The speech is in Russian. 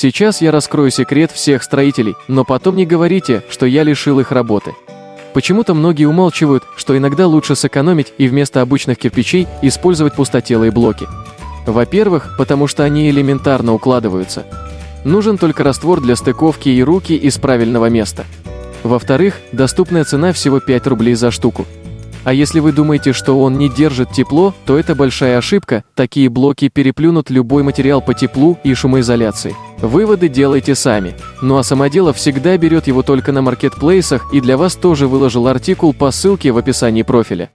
Сейчас я раскрою секрет всех строителей, но потом не говорите, что я лишил их работы. Почему-то многие умалчивают, что иногда лучше сэкономить и вместо обычных кирпичей использовать пустотелые блоки. Во-первых, потому что они элементарно укладываются. Нужен только раствор для стыковки и руки из правильного места. Во-вторых, доступная цена всего 5 рублей за штуку. А если вы думаете, что он не держит тепло, то это большая ошибка, такие блоки переплюнут любой материал по теплу и шумоизоляции. Выводы делайте сами. Ну а Самоделов всегда берет его только на маркетплейсах, и для вас тоже выложил артикул по ссылке в описании профиля.